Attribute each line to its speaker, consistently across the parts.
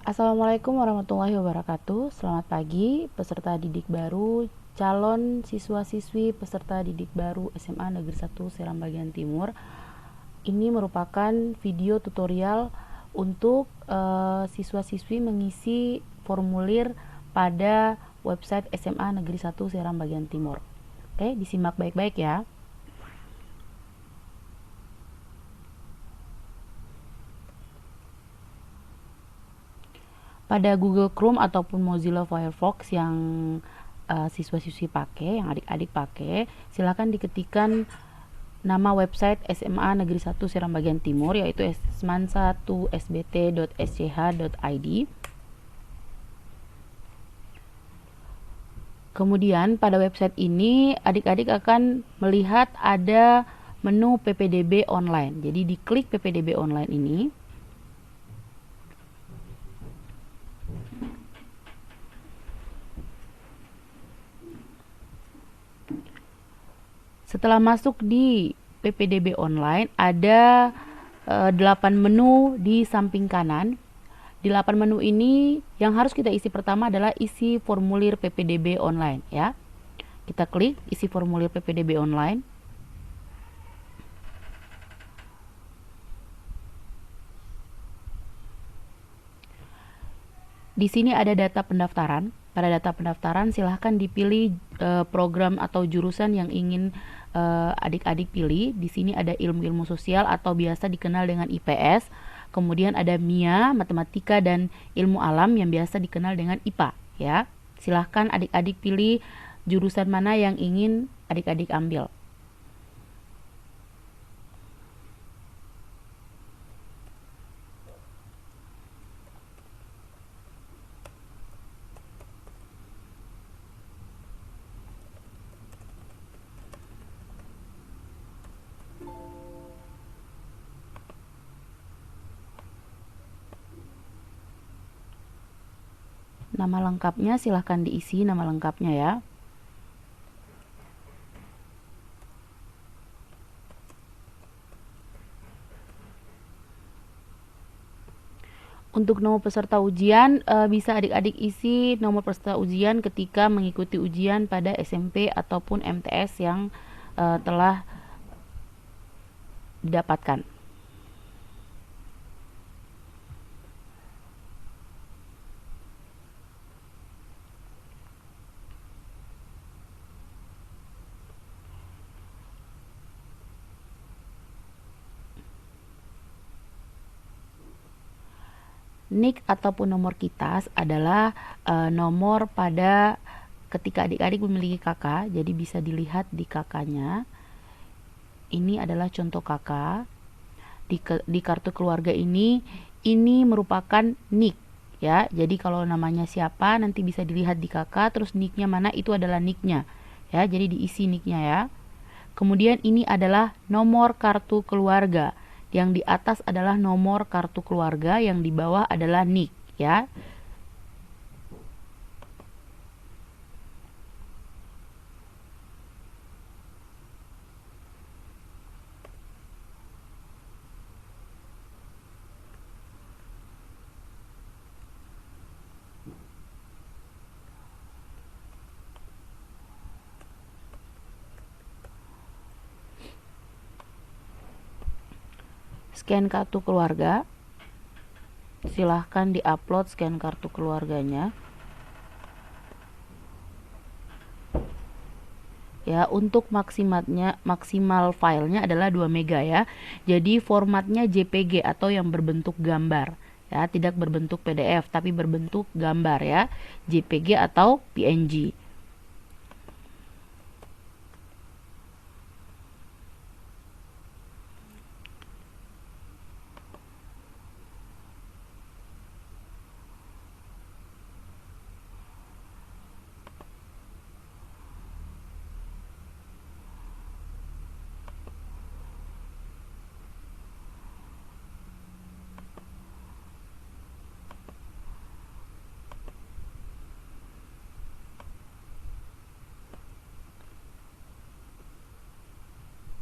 Speaker 1: Assalamualaikum warahmatullahi wabarakatuh. Selamat pagi peserta didik baru, calon siswa-siswi peserta didik baru SMA Negeri 1 Seram Bagian Timur. Ini merupakan video tutorial untuk siswa-siswi mengisi formulir pada website SMA Negeri 1 Seram Bagian Timur. Oke, disimak baik-baik ya. Pada Google Chrome ataupun Mozilla Firefox yang siswa-siswi pakai, yang adik-adik pakai, silakan diketikkan nama website SMA Negeri 1 Seram Bagian Timur, yaitu sman1sbt.sch.id. Kemudian pada website ini adik-adik akan melihat ada menu PPDB online. Jadi diklik PPDB online ini. Setelah masuk di PPDB online, ada 8 menu di samping kanan. Di 8 menu ini yang harus kita isi pertama adalah isi formulir PPDB online ya. Kita klik isi formulir PPDB online. Di sini ada data pendaftaran. Pada data pendaftaran silahkan dipilih program atau jurusan yang ingin adik-adik pilih. Di sini ada ilmu-ilmu sosial atau biasa dikenal dengan IPS. Kemudian ada MIA, matematika dan ilmu alam yang biasa dikenal dengan IPA ya. Silahkan adik-adik pilih jurusan mana yang ingin adik-adik ambil. Nama lengkapnya silahkan diisi nama lengkapnya ya. Untuk nomor peserta ujian bisa adik-adik isi nomor peserta ujian ketika mengikuti ujian pada SMP ataupun MTS yang telah didapatkan. NIK ataupun nomor KITAS adalah nomor pada ketika adik-adik memiliki kakak, jadi bisa dilihat di kakaknya. Ini adalah contoh kakak. Di kartu keluarga ini merupakan NIK ya. Jadi kalau namanya siapa nanti bisa dilihat di kakak, terus NIK-nya mana itu adalah NIK-nya ya. Jadi diisi NIK-nya ya. Kemudian ini adalah nomor kartu keluarga. Yang di atas adalah nomor kartu keluarga, yang di bawah adalah NIK ya. Scan kartu keluarga. Silahkan diupload scan kartu keluarganya. Ya, untuk maksimal filenya adalah 2 mega ya. Jadi formatnya JPG atau yang berbentuk gambar ya, tidak berbentuk PDF tapi berbentuk gambar ya, JPG atau PNG.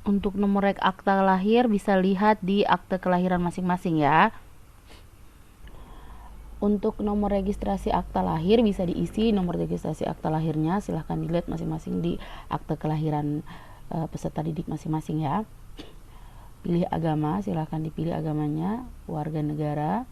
Speaker 1: Untuk nomor rek akta lahir bisa lihat di akte kelahiran masing-masing ya. Untuk nomor registrasi akta lahir bisa diisi nomor registrasi akta lahirnya, silahkan dilihat masing-masing di akte kelahiran peserta didik masing-masing ya. Pilih agama, silahkan dipilih agamanya, warga negara.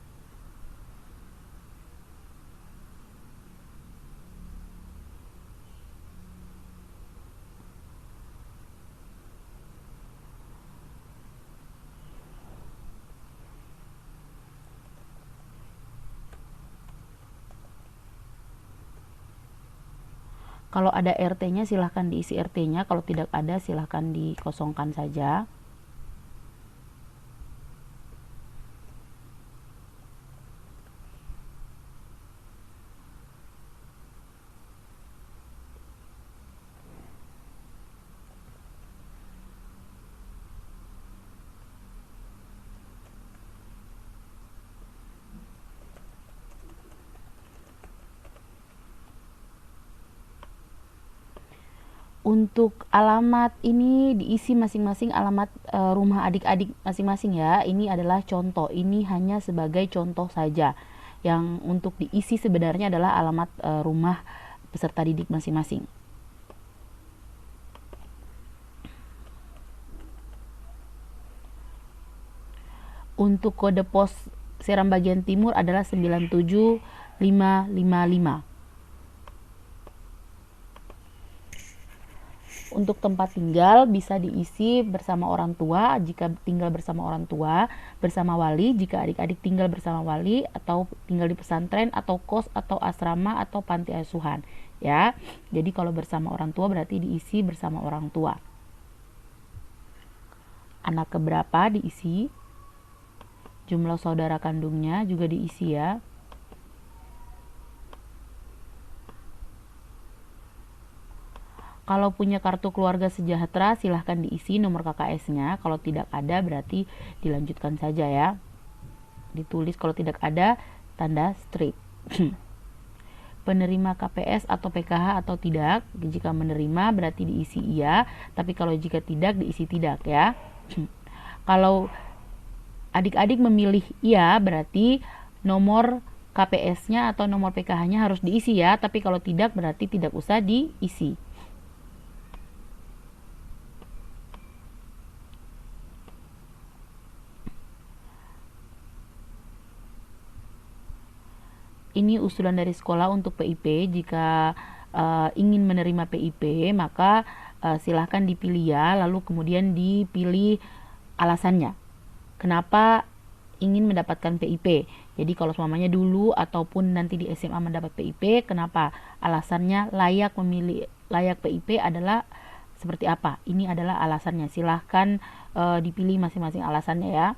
Speaker 1: Kalau ada RT-nya silahkan diisi RT-nya, kalau tidak ada silahkan dikosongkan saja. Untuk alamat ini diisi masing-masing alamat rumah adik-adik masing-masing ya. Ini adalah contoh, ini hanya sebagai contoh saja. Yang untuk diisi sebenarnya adalah alamat rumah peserta didik masing-masing. Untuk kode pos Seram bagian timur adalah 97555. Untuk tempat tinggal bisa diisi bersama orang tua jika tinggal bersama orang tua, bersama wali jika adik-adik tinggal bersama wali, atau tinggal di pesantren atau kos atau asrama atau panti asuhan ya. Jadi kalau bersama orang tua berarti diisi bersama orang tua. Anak keberapa diisi, jumlah saudara kandungnya juga diisi ya. Kalau punya kartu keluarga sejahtera silahkan diisi nomor KKS-nya. Kalau tidak ada berarti dilanjutkan saja ya. Ditulis kalau tidak ada tanda strip. Penerima KPS atau PKH atau tidak. Jika menerima berarti diisi iya, tapi kalau jika tidak diisi tidak ya. Kalau adik-adik memilih iya berarti nomor KPS-nya atau nomor PKH-nya harus diisi ya, tapi kalau tidak berarti tidak usah diisi. Ini usulan dari sekolah untuk PIP. Jika ingin menerima PIP maka silahkan dipilih ya, lalu kemudian dipilih alasannya kenapa ingin mendapatkan PIP. Jadi kalau semuanya dulu ataupun nanti di SMA mendapat PIP, kenapa? Alasannya layak PIP adalah seperti apa? Ini adalah alasannya. Silahkan dipilih masing-masing alasannya ya.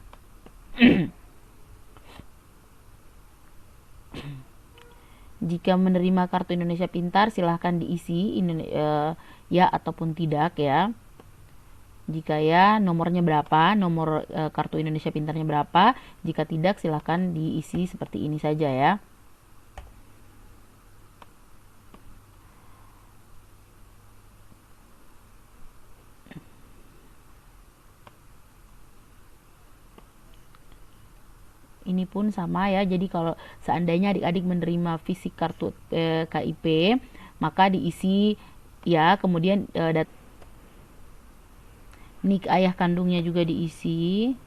Speaker 1: Jika menerima kartu Indonesia Pintar silahkan diisi ya ataupun tidak ya. Jika ya nomornya berapa, nomor kartu Indonesia Pintarnya berapa. Jika tidak silahkan diisi seperti ini saja ya. Ini pun sama ya. Jadi kalau seandainya adik-adik menerima fisik kartu KIP maka diisi ya, kemudian nik ayah kandungnya juga diisi.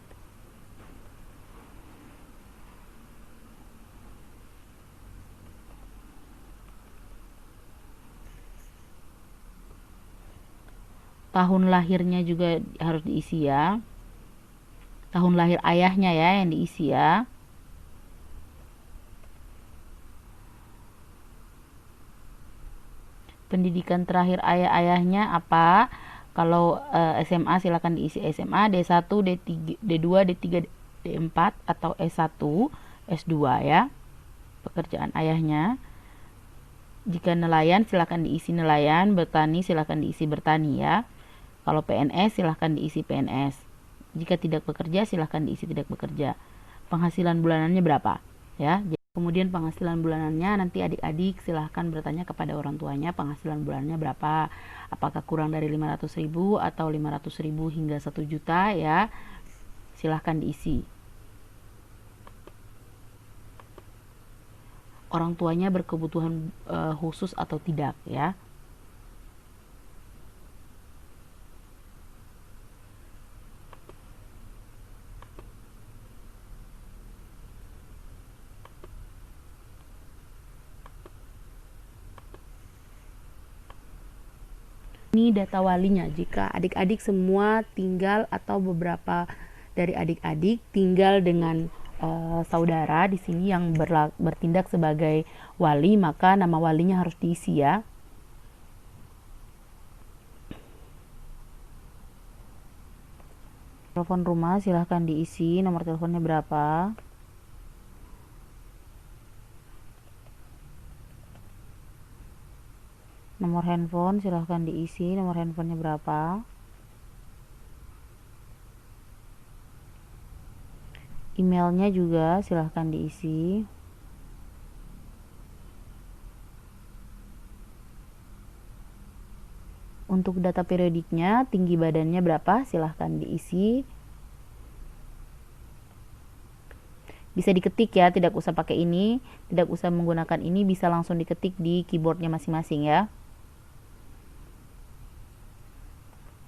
Speaker 1: Tahun lahirnya juga harus diisi ya. Tahun lahir ayahnya ya yang diisi ya. Pendidikan terakhir ayahnya apa? Kalau SMA silakan diisi SMA, D1, D3, D2, D3, D4 atau S1, S2 ya. Pekerjaan ayahnya. Jika nelayan silakan diisi nelayan, bertani silakan diisi bertani ya. Kalau PNS silakan diisi PNS. Jika tidak bekerja silakan diisi tidak bekerja. Penghasilan bulanannya berapa ya? Kemudian penghasilan bulanannya nanti adik-adik silahkan bertanya kepada orang tuanya penghasilan bulanannya berapa. Apakah kurang dari 500.000 atau 500.000 hingga 1 juta ya. Silahkan diisi. orang tuanya berkebutuhan khusus atau tidak ya. Ini data walinya jika adik-adik semua tinggal atau beberapa dari adik-adik tinggal dengan saudara di sini yang bertindak sebagai wali, maka nama walinya harus diisi ya. Telepon rumah silahkan diisi, nomor teleponnya berapa. Nomor handphone silahkan diisi, nomor handphonenya berapa. Emailnya juga silahkan diisi. Untuk data periodiknya, tinggi badannya berapa, silahkan diisi. Bisa diketik ya, tidak usah pakai ini, tidak usah menggunakan ini, bisa langsung diketik di keyboardnya masing-masing ya.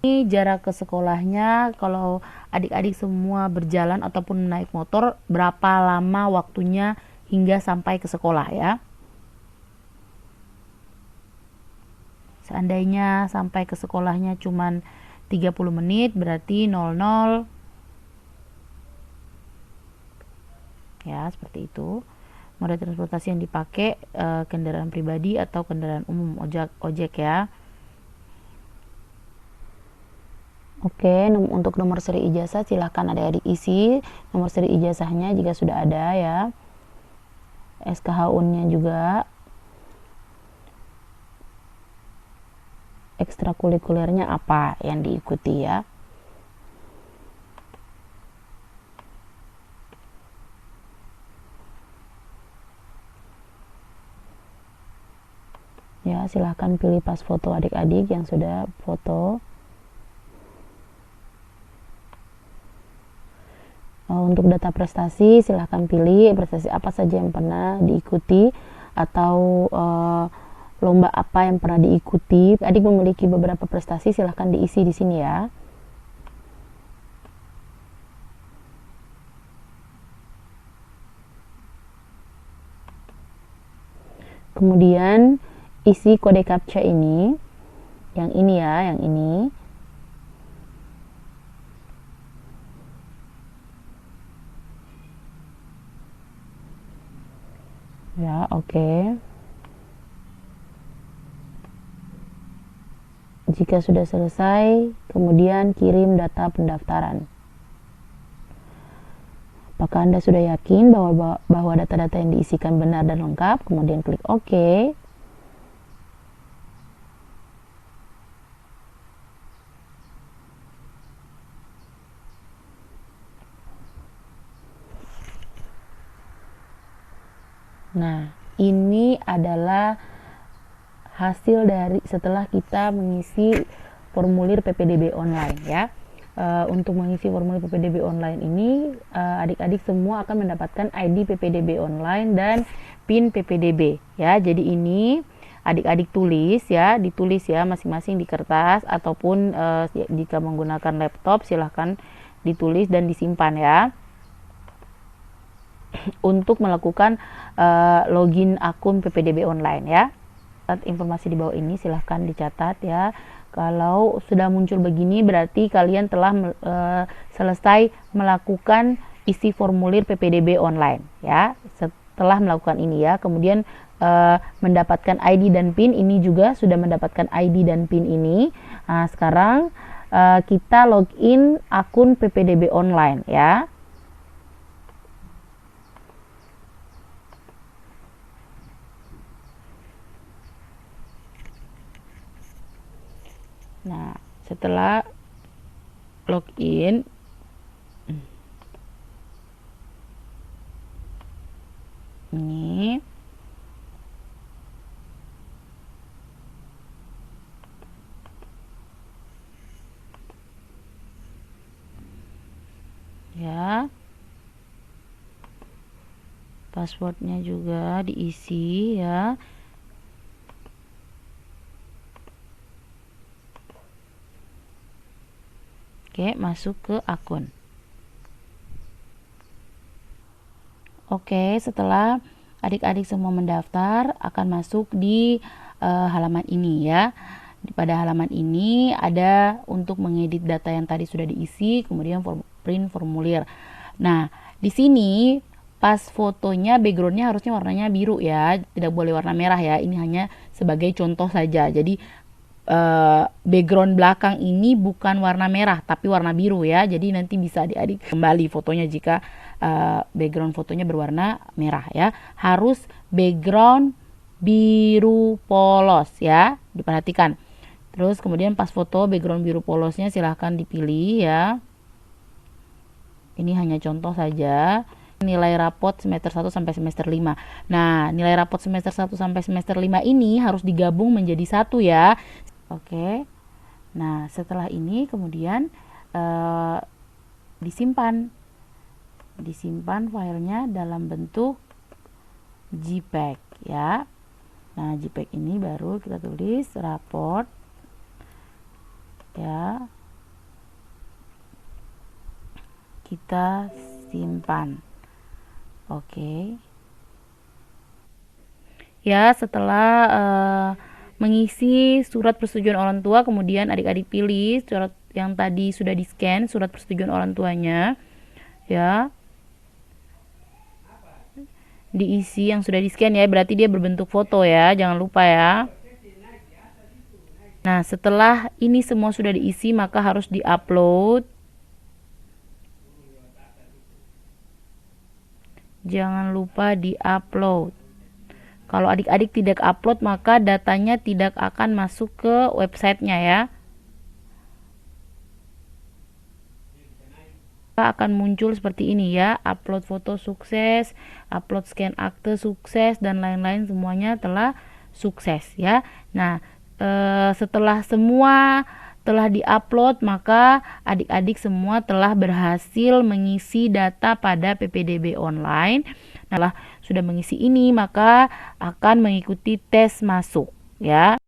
Speaker 1: Ini jarak ke sekolahnya, kalau adik-adik semua berjalan ataupun naik motor, berapa lama waktunya hingga sampai ke sekolah ya. Seandainya sampai ke sekolahnya cuman 30 menit, berarti 00. Ya, seperti itu. Moda transportasi yang dipakai kendaraan pribadi atau kendaraan umum, ojek ya. Oke, untuk nomor seri ijazah silahkan adik-adik isi nomor seri ijazahnya jika sudah ada ya. SKHUN-nya juga. Ekstrakurikulernya apa yang diikuti ya. Ya, silahkan pilih pas foto adik-adik yang sudah foto. Untuk data prestasi silahkan pilih prestasi apa saja yang pernah diikuti atau lomba apa yang pernah diikuti. Adik memiliki beberapa prestasi, silahkan diisi di sini ya. Kemudian isi kode captcha ini, yang ini ya, yang ini. Ya, oke. Jika sudah selesai, kemudian kirim data pendaftaran. Apakah Anda sudah yakin bahwa data-data yang diisikan benar dan lengkap? Kemudian klik OK. Nah, ini adalah hasil dari setelah kita mengisi formulir PPDB online ya. Untuk mengisi formulir PPDB online ini, adik-adik semua akan mendapatkan ID PPDB online dan PIN PPDB ya. Jadi ini adik-adik tulis ya, ditulis ya masing-masing di kertas ataupun jika menggunakan laptop silahkan ditulis dan disimpan ya. Untuk melakukan login akun PPDB online ya. Informasi di bawah ini silahkan dicatat ya. Kalau sudah muncul begini berarti kalian telah selesai melakukan isi formulir PPDB online ya. Setelah melakukan ini ya, kemudian mendapatkan ID dan PIN, ini juga sudah mendapatkan ID dan PIN ini. Nah, sekarang kita login akun PPDB online ya. Nah, setelah login, ini ya, passwordnya juga diisi ya. Oke, masuk ke akun. Oke, setelah adik-adik semua mendaftar, akan masuk di halaman ini ya. Pada halaman ini ada untuk mengedit data yang tadi sudah diisi, kemudian print formulir. Nah, di sini pas fotonya backgroundnya harusnya warnanya biru ya, tidak boleh warna merah ya. Ini hanya sebagai contoh saja. Jadi background belakang ini bukan warna merah tapi warna biru ya, jadi nanti bisa adik-adik kembali fotonya jika background fotonya berwarna merah ya. Harus background biru polos ya, diperhatikan. Terus kemudian pas foto background biru polosnya silahkan dipilih ya. Ini hanya contoh saja. Nilai rapot semester 1 sampai semester 5. Nah, nilai rapot semester 1 sampai semester 5 ini harus digabung menjadi satu ya. Oke. Nah, setelah ini kemudian disimpan filenya dalam bentuk JPEG ya. Nah, JPEG ini baru kita tulis raport ya. Kita simpan. Oke. Ya, setelah mengisi surat persetujuan orang tua, kemudian adik-adik pilih surat yang tadi sudah di-scan, surat persetujuan orang tuanya ya. Diisi yang sudah di-scan ya, berarti dia berbentuk foto ya, jangan lupa ya. Nah, setelah ini semua sudah diisi, maka harus di-upload. Jangan lupa di-upload. Kalau adik-adik tidak upload, maka datanya tidak akan masuk ke websitenya ya. Akan muncul seperti ini ya, upload foto sukses, upload scan akte sukses, dan lain-lain, semuanya telah sukses ya. Nah, setelah semua telah diupload, maka adik-adik semua telah berhasil mengisi data pada PPDB online. Nah, sudah mengisi ini, maka akan mengikuti tes masuk ya.